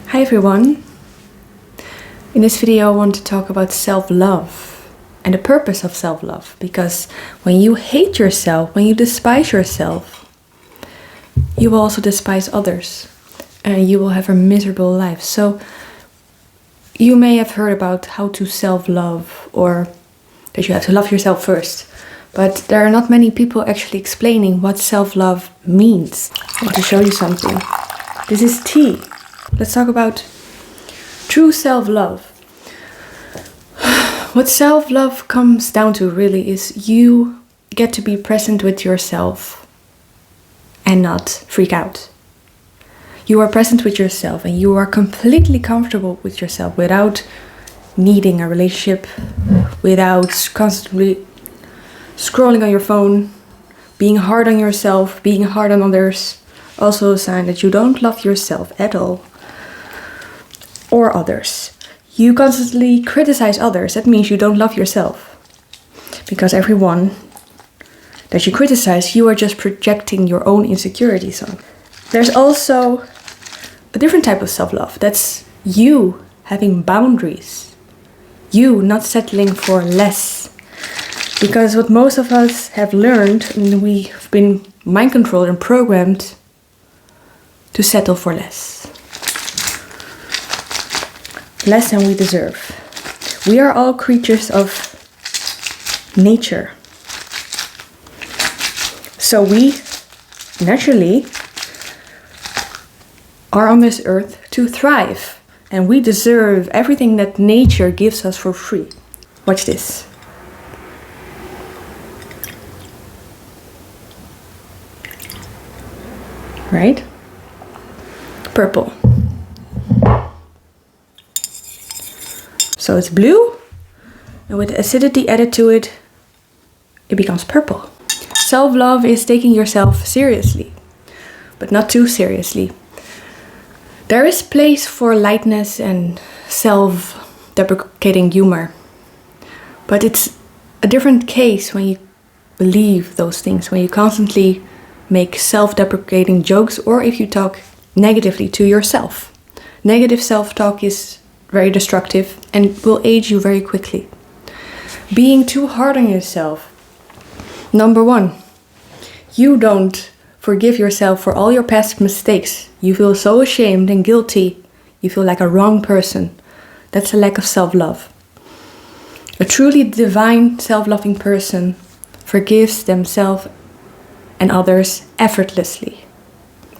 Hi everyone! In this video I want to talk about self-love and the purpose of self-love, because when you hate yourself, when you despise yourself, you will also despise others and you will have a miserable life. So you may have heard about how to self-love, or that you have to love yourself first, but there are not many people actually explaining what self-love means. I want to show you something. This is tea. Let's talk about true self-love. What self-love comes down to really is you get to be present with yourself and not freak out. You are present with yourself and you are completely comfortable with yourself without needing a relationship, without constantly scrolling on your phone, being hard on yourself, being hard on others. Also a sign that you don't love yourself at all. Or others. You constantly criticize others. That means you don't love yourself. Because everyone that you criticize, you are just projecting your own insecurities on. There's also a different type of self-love. That's you having boundaries. You not settling for less. Because what most of us have learned, and we've been mind controlled and programmed to settle for less. Less than we deserve. We are all creatures of nature. So we naturally are on this earth to thrive. And we deserve everything that nature gives us for free. Watch this. Right? Purple. So it's blue, and with acidity added to it, it becomes purple. Self-love is taking yourself seriously, but not too seriously. There is place for lightness and self-deprecating humor, but it's a different case when you believe those things, when you constantly make self-deprecating jokes, or if you talk negatively to yourself. Negative self-talk is very destructive and will age you very quickly. Being too hard on yourself. Number one, you don't forgive yourself for all your past mistakes. You feel so ashamed and guilty. You feel like a wrong person. That's a lack of self-love. A truly divine, self-loving person forgives themselves and others effortlessly.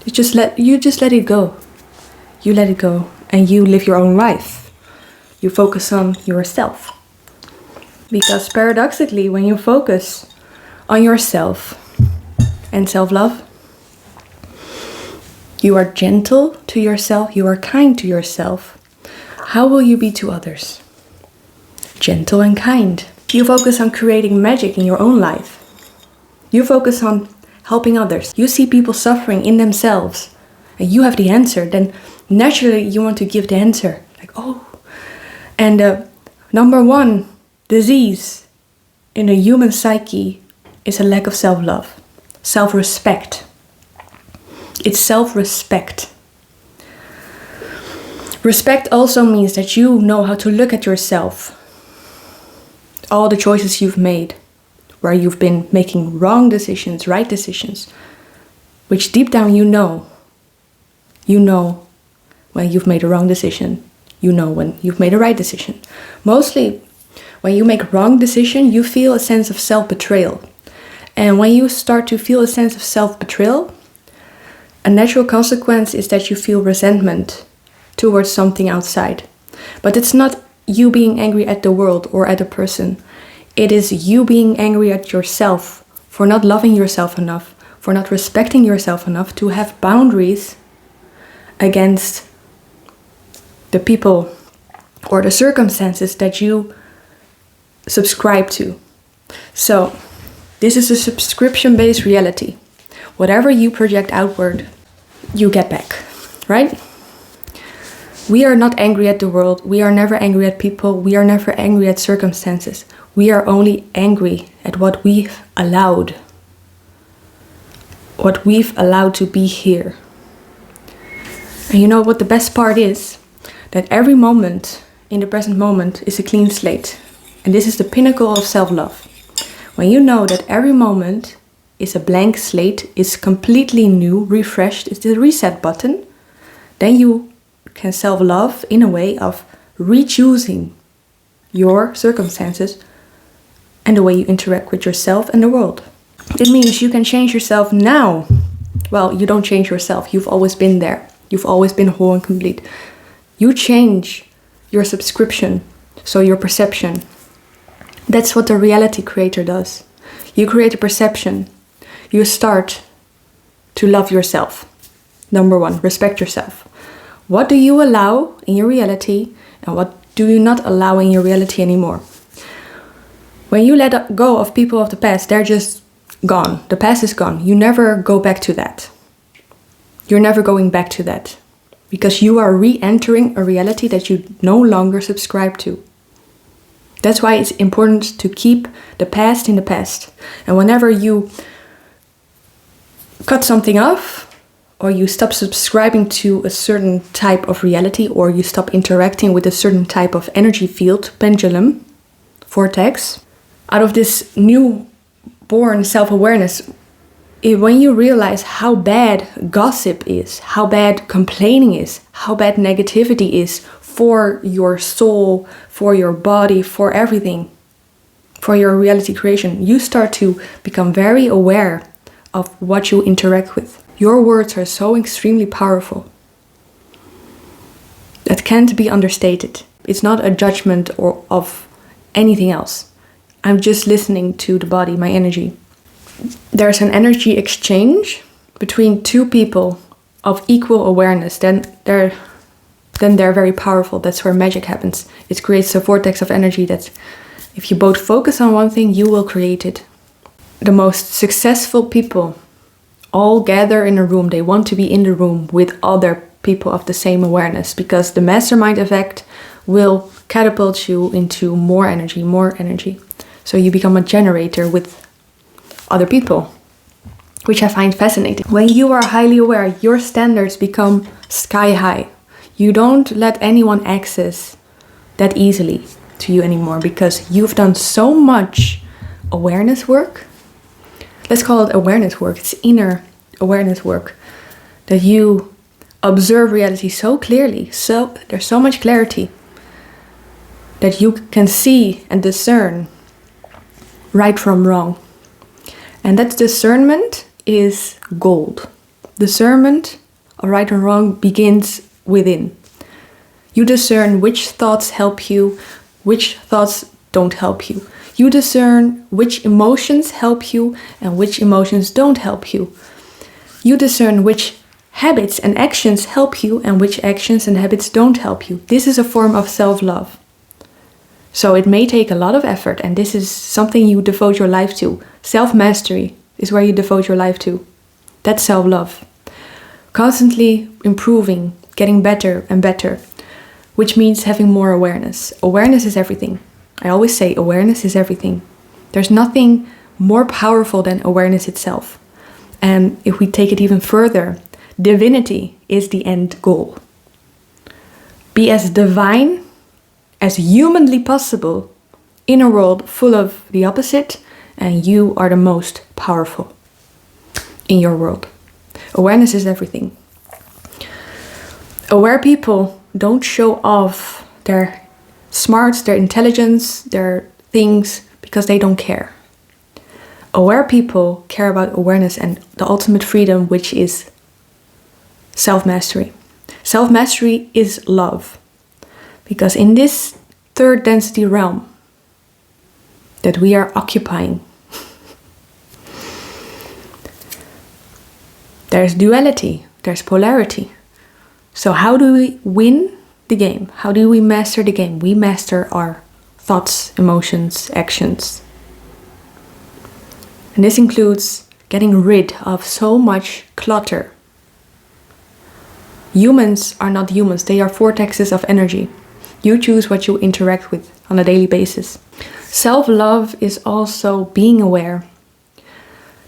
You just let it go. You let it go and you live your own life. You focus on yourself. Because paradoxically, when you focus on yourself and self-love, you are gentle to yourself, you are kind to yourself. How will you be to others? Gentle and kind. You focus on creating magic in your own life. You focus on helping others. You see people suffering in themselves and you have the answer, then naturally you want to give the answer. Like, oh. And number one disease in the human psyche is a lack of self-love. Self-respect. It's self-respect. Respect also means that you know how to look at yourself. All the choices you've made, where you've been making wrong decisions, right decisions, which deep down you know. You know when you've made a wrong decision. You know when you've made a right decision. Mostly, when you make a wrong decision, you feel a sense of self-betrayal. And when you start to feel a sense of self-betrayal, a natural consequence is that you feel resentment towards something outside. But it's not you being angry at the world or at a person. It is you being angry at yourself for not loving yourself enough, for not respecting yourself enough to have boundaries against the people or the circumstances that you subscribe to. So, this is a subscription-based reality. Whatever you project outward, you get back, right? We are not angry at the world. We are never angry at people. We are never angry at circumstances. We are only angry at what we've allowed. What we've allowed to be here. And you know what the best part is? That every moment in the present moment is a clean slate. And this is the pinnacle of self-love. When you know that every moment is a blank slate, is completely new, refreshed, it's the reset button, then you can self-love in a way of re-choosing your circumstances and the way you interact with yourself and the world. It means you can change yourself now. Well, you don't change yourself. You've always been there. You've always been whole and complete. You change your subscription, so your perception. That's what the reality creator does. You create a perception. You start to love yourself. Number one, respect yourself. What do you allow in your reality and what do you not allow in your reality anymore? When you let go of people of the past, they're just gone. The past is gone. You never go back to that. You're never going back to that. Because you are re-entering a reality that you no longer subscribe to. That's why it's important to keep the past in the past. And whenever you cut something off, or you stop subscribing to a certain type of reality, or you stop interacting with a certain type of energy field, pendulum, vortex, out of this newborn self-awareness, when you realize how bad gossip is, how bad complaining is, how bad negativity is for your soul, for your body, for everything, for your reality creation, you start to become very aware of what you interact with. Your words are so extremely powerful. That can't be understated. It's not a judgment or of anything else. I'm just listening to the body, my energy. There's an energy exchange between two people of equal awareness. Then they're very powerful. That's where magic happens. It creates a vortex of energy that if you both focus on one thing, you will create it. The most successful people all gather in a room. They want to be in the room with other people of the same awareness, because the mastermind effect will catapult you into more energy. So you become a generator with other people, which I find fascinating. When you are highly aware, your standards become sky high. You don't let anyone access that easily to you anymore, because you've done so much awareness work. Let's call it awareness work. It's inner awareness work, that you observe reality so clearly. So there's so much clarity that you can see and discern right from wrong. And that discernment is gold. Discernment of right and wrong begins within. You discern which thoughts help you, which thoughts don't help you. You discern which emotions help you and which emotions don't help you. You discern which habits and actions help you and which actions and habits don't help you. This is a form of self-love. So it may take a lot of effort, and this is something you devote your life to. Self-mastery is where you devote your life to. That's self-love. Constantly improving, getting better and better, which means having more awareness. Awareness is everything. I always say awareness is everything. There's nothing more powerful than awareness itself. And if we take it even further, divinity is the end goal. Be as divine as humanly possible in a world full of the opposite, and you are the most powerful in your world. Awareness is everything. Aware people don't show off their smarts, their intelligence, their things, because they don't care. Aware people care about awareness and the ultimate freedom, which is self-mastery. Self-mastery is love. Because in this third density realm that we are occupying, there's duality, there's polarity. So how do we win the game? How do we master the game? We master our thoughts, emotions, actions. And this includes getting rid of so much clutter. Humans are not humans, they are vortexes of energy. You choose what you interact with on a daily basis. Self-love is also being aware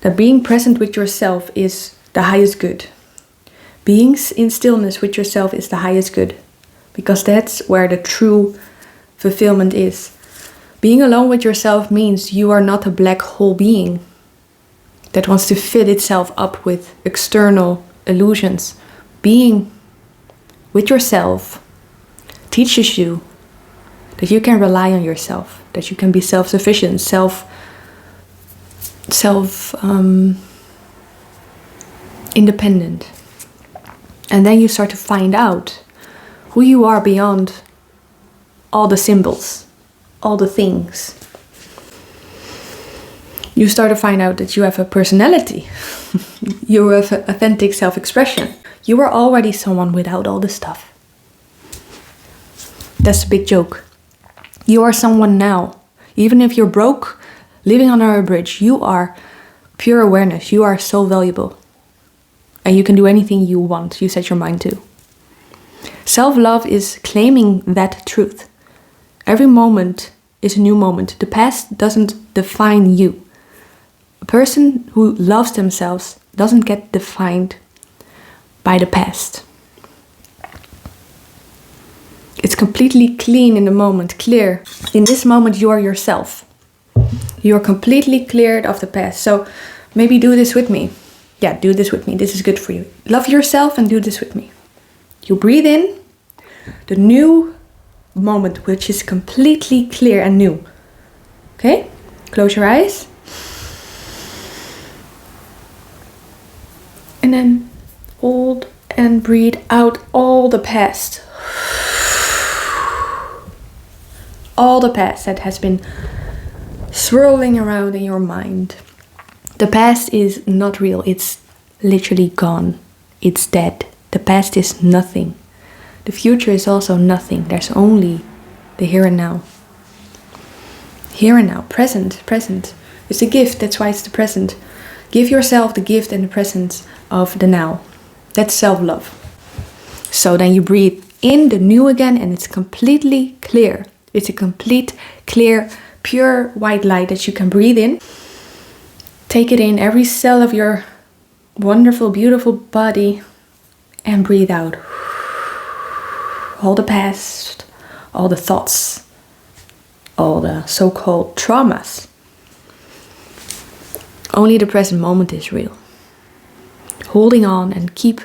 that being present with yourself is the highest good. Being in stillness with yourself is the highest good, because that's where the true fulfillment is. Being alone with yourself means you are not a black hole being that wants to fill itself up with external illusions. Being with yourself teaches you that you can rely on yourself, that you can be self-sufficient, independent. And then you start to find out who you are beyond all the symbols, all the things. You start to find out that you have a personality. You have authentic self-expression. You are already someone without all this stuff. That's a big joke. You are someone now. Even if you're broke, living under a bridge, you are pure awareness. You are so valuable. And you can do anything you want, you set your mind to. Self-love is claiming that truth. Every moment is a new moment. The past doesn't define you. A person who loves themselves doesn't get defined by the past. It's completely clean in the moment, clear. In this moment you are yourself. You are completely cleared of the past. So maybe do this with me. Yeah, do this with me. This is good for you. Love yourself and do this with me. You breathe in the new moment, which is completely clear and new. Okay? Close your eyes. And then hold and breathe out all the past. All the past that has been swirling around in your mind. The past is not real. It's literally gone. It's dead. The past is nothing. The future is also nothing. There's only the here and now. Here and now. Present. Present. It's a gift. That's why it's the present. Give yourself the gift and the presence of the now. That's self-love. So then you breathe in the new again and it's completely clear. It's a complete, clear, pure white light that you can breathe in. Take it in, every cell of your wonderful, beautiful body, and breathe out. All the past, all the thoughts, all the so-called traumas. Only the present moment is real. Holding on and keep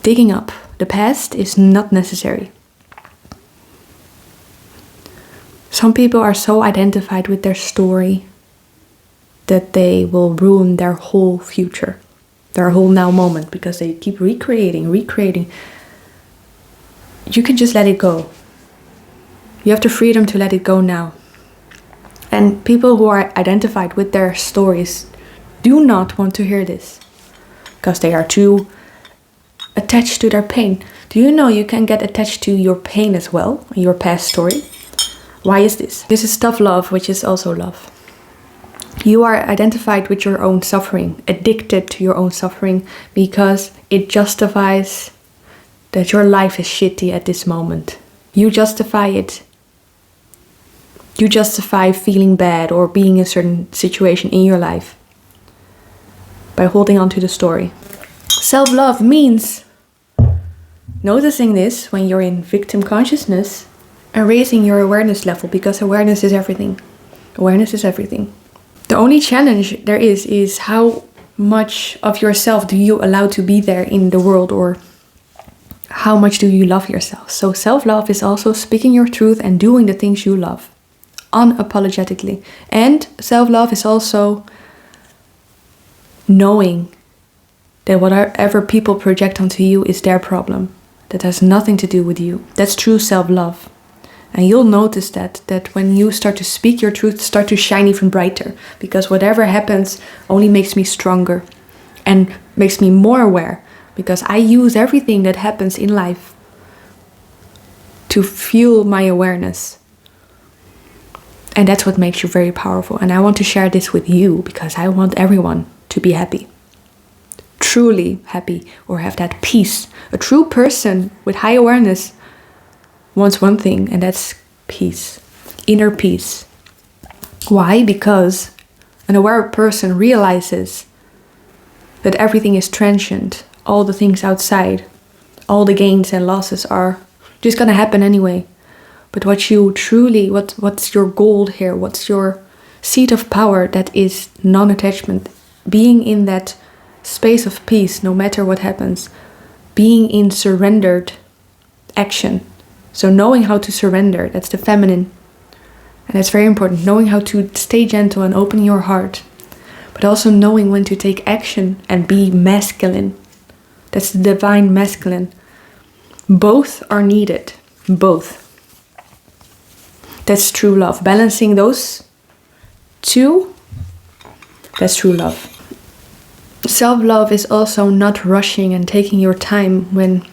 digging up. The past is not necessary. Some people are so identified with their story that they will ruin their whole future, their whole now moment, because they keep recreating. You can just let it go. You have the freedom to let it go now. And people who are identified with their stories do not want to hear this, because they are too attached to their pain. Do you know you can get attached to your pain as well, your past story? Why is this? This is tough love, which is also love. You are identified with your own suffering, addicted to your own suffering, because it justifies that your life is shitty at this moment. You justify it. You justify feeling bad or being in a certain situation in your life by holding on to the story. Self-love means noticing this when you're in victim consciousness and raising your awareness level, because awareness is everything. Awareness is everything. The only challenge there is how much of yourself do you allow to be there in the world, or how much do you love yourself? So self-love is also speaking your truth and doing the things you love unapologetically. And self-love is also knowing that whatever people project onto you is their problem. That has nothing to do with you. That's true self-love. And you'll notice that when you start to speak your truth, start to shine even brighter. Because whatever happens only makes me stronger and makes me more aware. Because I use everything that happens in life to fuel my awareness. And that's what makes you very powerful. And I want to share this with you because I want everyone to be happy. Truly happy, or have that peace. A true person with high awareness wants one thing, and that's peace. Inner peace. Why? Because an aware person realizes that everything is transient. All the things outside, all the gains and losses are just gonna happen anyway. But what you truly, what's your goal here? What's your seat of power? That is non-attachment. Being in that space of peace, no matter what happens. Being in surrendered action. So knowing how to surrender, that's the feminine. And that's very important. Knowing how to stay gentle and open your heart. But also knowing when to take action and be masculine. That's the divine masculine. Both are needed. Both. That's true love. Balancing those two, that's true love. Self-love is also not rushing and taking your time when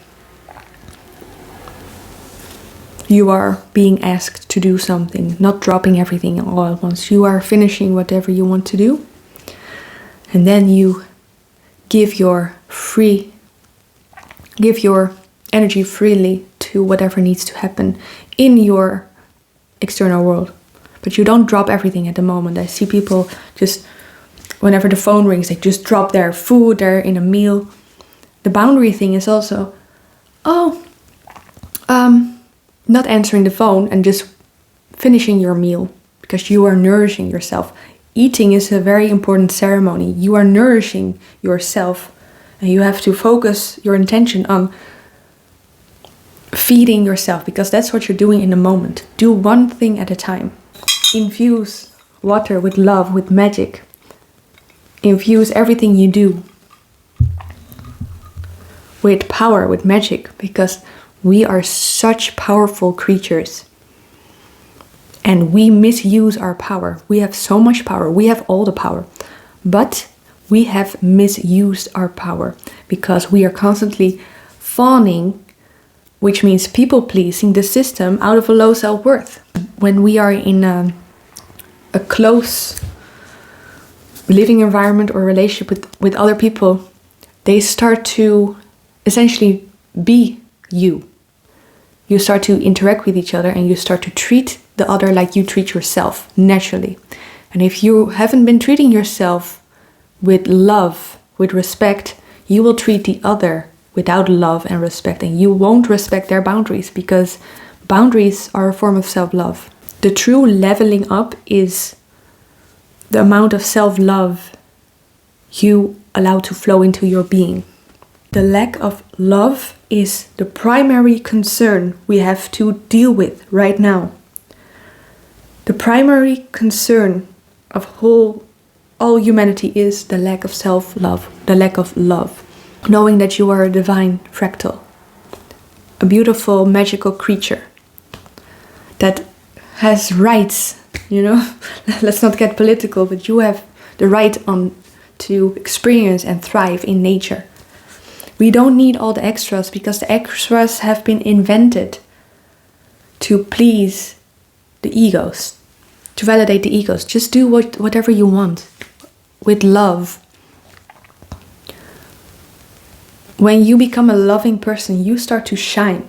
you are being asked to do something. Not dropping everything all at once. You are finishing whatever you want to do. And then you give your energy freely to whatever needs to happen in your external world. But you don't drop everything at the moment. I see people just, whenever the phone rings, they just drop their food, they're in a meal. The boundary thing is also, not answering the phone and just finishing your meal because you are nourishing yourself. Eating is a very important ceremony. You are nourishing yourself and you have to focus your intention on feeding yourself because that's what you're doing in the moment. Do one thing at a time. Infuse water with love, with magic. Infuse everything you do with power, with magic, because we are such powerful creatures and we misuse our power. We have so much power. We have all the power, but we have misused our power because we are constantly fawning, which means people pleasing the system out of a low self-worth. When we are in a close living environment or relationship with other people, they start to essentially be you. You start to interact with each other and you start to treat the other like you treat yourself naturally. And if you haven't been treating yourself with love, with respect, you will treat the other without love and respect, and you won't respect their boundaries because boundaries are a form of self-love. The true leveling up is the amount of self-love you allow to flow into your being. The lack of love is the primary concern we have to deal with right now. The primary concern of all humanity is the lack of self-love, the lack of love. Knowing that you are a divine fractal, a beautiful, magical creature that has rights, you know. Let's not get political, but you have the right to experience and thrive in nature. We don't need all the extras because the extras have been invented to please the egos, to validate the egos. Just do whatever you want with love. When you become a loving person, you start to shine.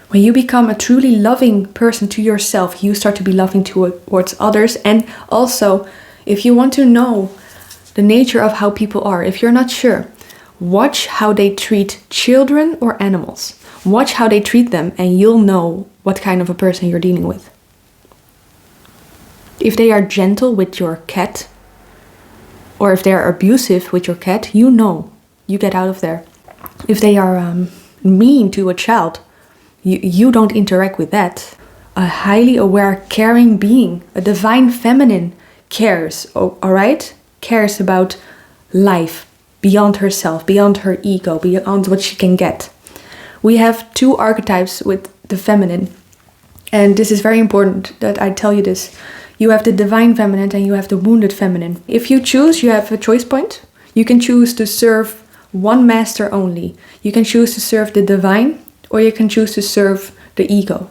When you become a truly loving person to yourself, you start to be loving towards others. And also, if you want to know the nature of how people are, if you're not sure, watch how they treat children or animals. Watch how they treat them and you'll know what kind of a person you're dealing with. If they are gentle with your cat, or if they are abusive with your cat, you know. You get out of there. If they are mean to a child, you don't interact with that. A highly aware, caring being, a divine feminine, cares, alright? Cares about life beyond herself, beyond her ego, beyond what she can get. We have two archetypes with the feminine. And this is very important that I tell you this. You have the divine feminine and you have the wounded feminine. If you choose, you have a choice point. You can choose to serve one master only. You can choose to serve the divine, or you can choose to serve the ego,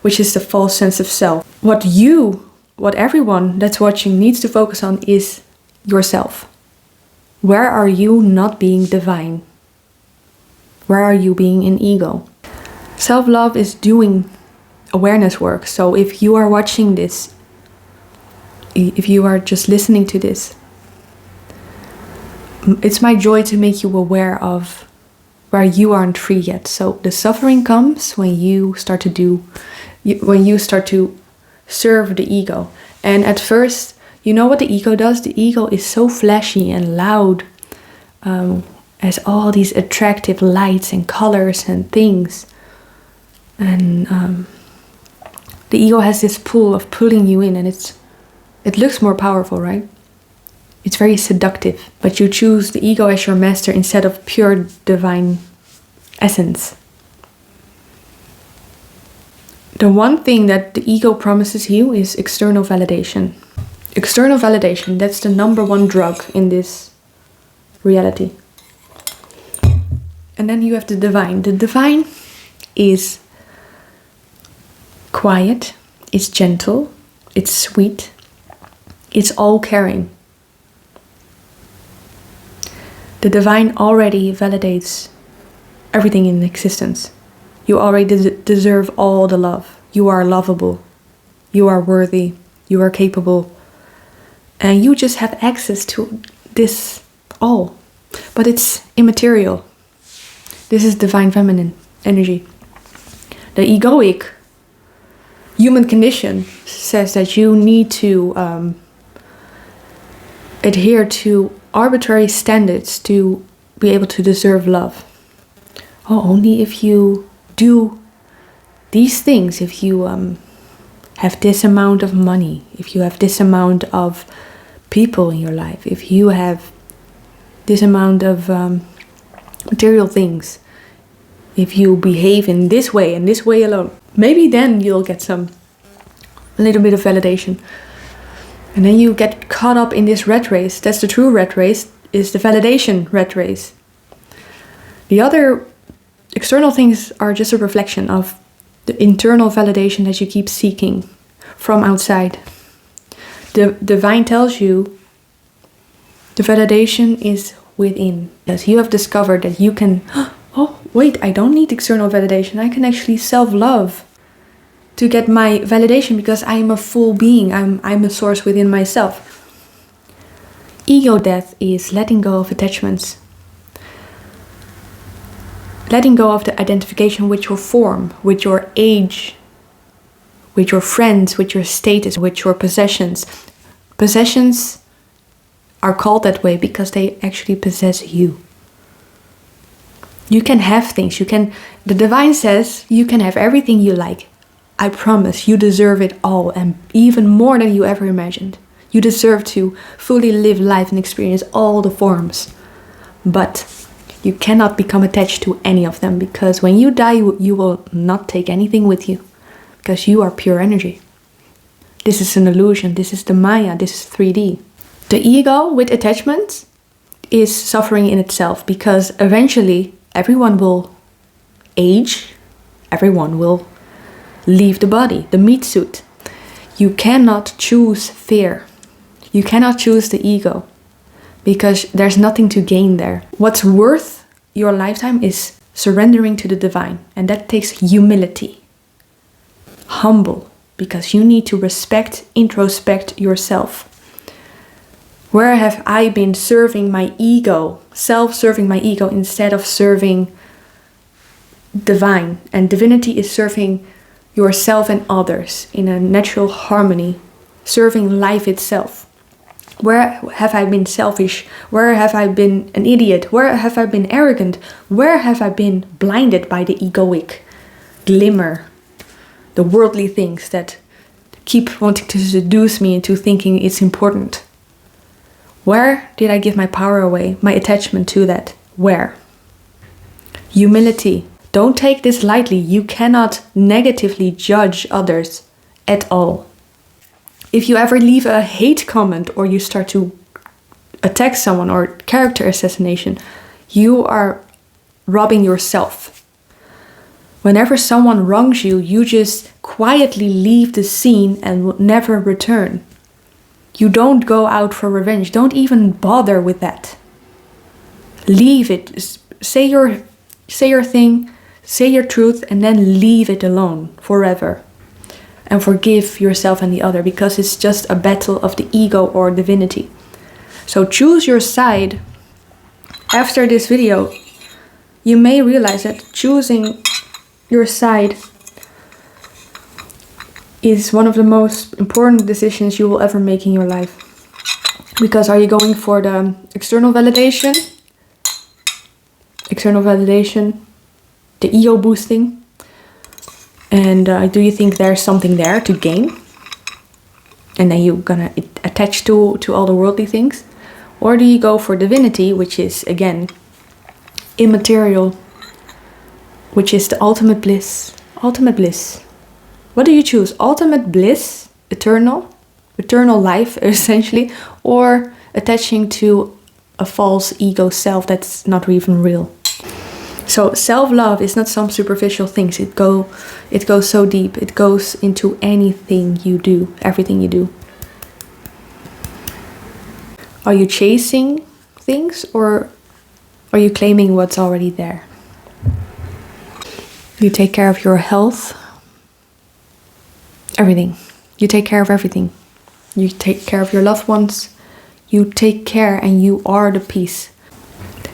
which is the false sense of self. What everyone that's watching needs to focus on is yourself. Where are you not being divine? Where are you being in ego? Self-love is doing awareness work. So if you are watching this, if you are just listening to this, it's my joy to make you aware of where you aren't free yet. So the suffering comes when you start to serve the ego. And at first, you know what the ego does? The ego is so flashy and loud, has all these attractive lights and colors and things. And the ego has this pull of pulling you in, and it looks more powerful, right? It's very seductive, but you choose the ego as your master instead of pure divine essence. The one thing that the ego promises you is external validation. External validation, that's the number one drug in this reality. And then you have the divine. The divine is quiet, it's gentle, it's sweet, it's all-caring. The divine already validates everything in existence. You already deserve all the love. You are lovable. You are worthy. You are capable. And you just have access to this all. But it's immaterial. This is divine feminine energy. The egoic human condition says that you need to adhere to arbitrary standards to be able to deserve love. Oh, only if you do these things, if you have this amount of money, if you have this amount of people in your life, if you have this amount of material things, if you behave in this way and this way alone, maybe then you'll get a little bit of validation. And then you get caught up in this rat race. That's the true rat race, is the validation rat race. The other external things are just a reflection of the internal validation that you keep seeking from outside. The divine tells you the validation is within. Yes, you have discovered that you can, oh wait, I don't need external validation. I can actually self-love to get my validation because I am a full being. I'm a source within myself. Ego death is letting go of attachments. Letting go of the identification with your form, with your age, with your friends, with your status, with your possessions. Possessions are called that way because they actually possess you. You can have things. The divine says you can have everything you like. I promise you deserve it all, and even more than you ever imagined. You deserve to fully live life and experience all the forms. But you cannot become attached to any of them, because when you die, you will not take anything with you, because you are pure energy. This is an illusion. This is the Maya. This is 3D. The ego with attachments is suffering in itself, because eventually everyone will age. Everyone will leave the body, the meat suit. You cannot choose fear. You cannot choose the ego, because there's nothing to gain there. What's worth your lifetime is surrendering to the divine, and that takes humility. Humble, because you need to introspect yourself. Where have I been serving my ego, self-serving my ego, instead of serving divine? And divinity is serving yourself and others in a natural harmony, serving life itself. Where have I been selfish? Where have I been an idiot? Where have I been arrogant? Where have I been blinded by the egoic glimmer, the worldly things that keep wanting to seduce me into thinking it's important? Where did I give my power away, my attachment to that? Where? Humility. Don't take this lightly. You cannot negatively judge others at all. If you ever leave a hate comment or you start to attack someone or character assassination, you are robbing yourself. Whenever someone wrongs you, you just quietly leave the scene and will never return. You don't go out for revenge. Don't even bother with that. Leave it. Say your thing. Say your truth, and then leave it alone forever. And forgive yourself and the other, because it's just a battle of the ego or divinity. So choose your side after this video, you may realize that choosing your side is one of the most important decisions you will ever make in your life. Because are you going for the external validation, the ego boosting, and do you think there's something there to gain? And then you're gonna attach to all the worldly things? Or do you go for divinity, which is, again, immaterial, which is the ultimate bliss? Ultimate bliss. What do you choose? Ultimate bliss, eternal life, essentially, or attaching to a false ego self that's not even real? So self-love is not some superficial things. It goes so deep. It goes into anything you do, everything you do. Are you chasing things, or are you claiming what's already there? You take care of your health, everything. You take care of everything. You take care of your loved ones. You take care, and you are the peace.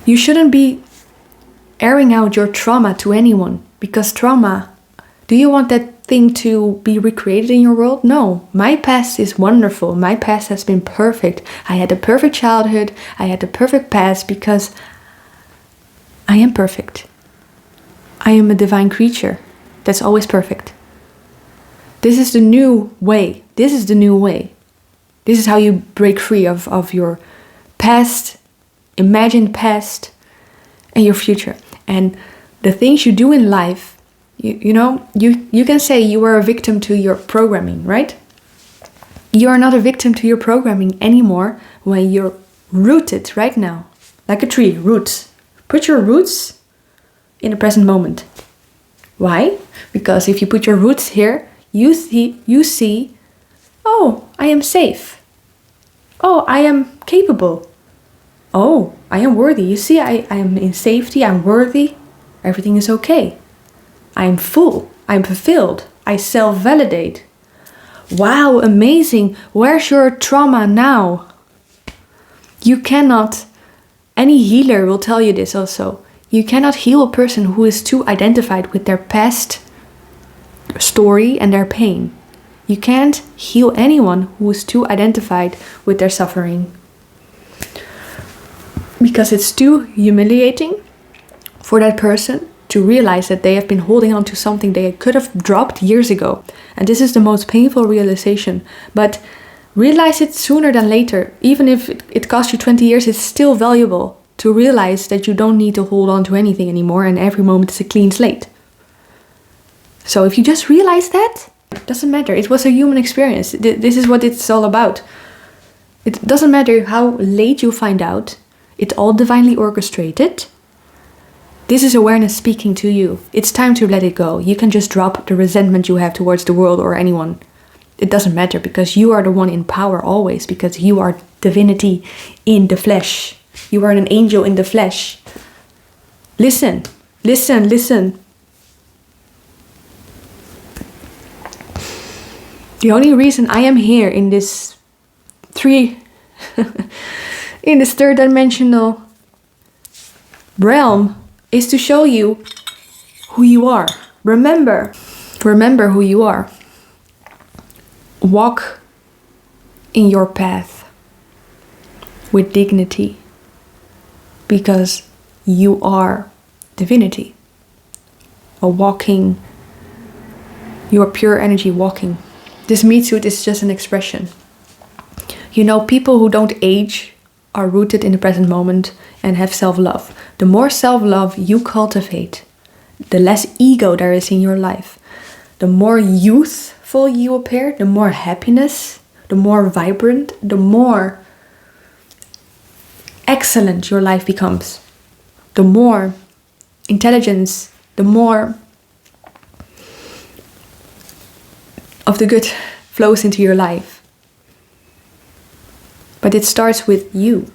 You shouldn't be airing out your trauma to anyone, because trauma, do you want that thing to be recreated in your world? No. My past is wonderful. My past has been perfect. I had a perfect childhood. I had a perfect past because I am perfect. I am a divine creature that's always perfect. This is the new way. This is the new way. This is how you break free of your past, imagined past, and your future. And the things you do in life, you can say you are a victim to your programming, right? You are not a victim to your programming anymore when you're rooted right now. Like a tree, roots. Put your roots in the present moment. Why? Because if you put your roots here, you see, oh, I am safe. Oh, I am capable. Oh, I am worthy. You see, I am in safety, I'm worthy. Everything is okay. I am full. I am fulfilled. I self-validate. Wow, amazing. Where's your trauma now? You cannot, any healer will tell you this also. You cannot heal a person who is too identified with their past story and their pain. You can't heal anyone who is too identified with their suffering. Because it's too humiliating for that person to realize that they have been holding on to something they could have dropped years ago. And this is the most painful realization. But realize it sooner than later. Even if it costs you 20 years, it's still valuable to realize that you don't need to hold on to anything anymore and every moment is a clean slate. So if you just realize that, it doesn't matter. It was a human experience. This is what it's all about. It doesn't matter how late you find out. It's all divinely orchestrated. This is awareness speaking to you. It's time to let it go. You can just drop the resentment you have towards the world or anyone. It doesn't matter because you are the one in power always, because you are divinity in the flesh. You are an angel in the flesh. Listen, listen, listen. The only reason I am here in this in this third dimensional realm is to show you who you are. Remember who you are. Walk in your path with dignity, because you are divinity. You are pure energy walking. This meat suit is just an expression. People who don't age are rooted in the present moment and have self-love. The more self-love you cultivate, the less ego there is in your life. The more youthful you appear, the more happiness, the more vibrant, the more excellent your life becomes. The more intelligence, the more of the good flows into your life. But it starts with you.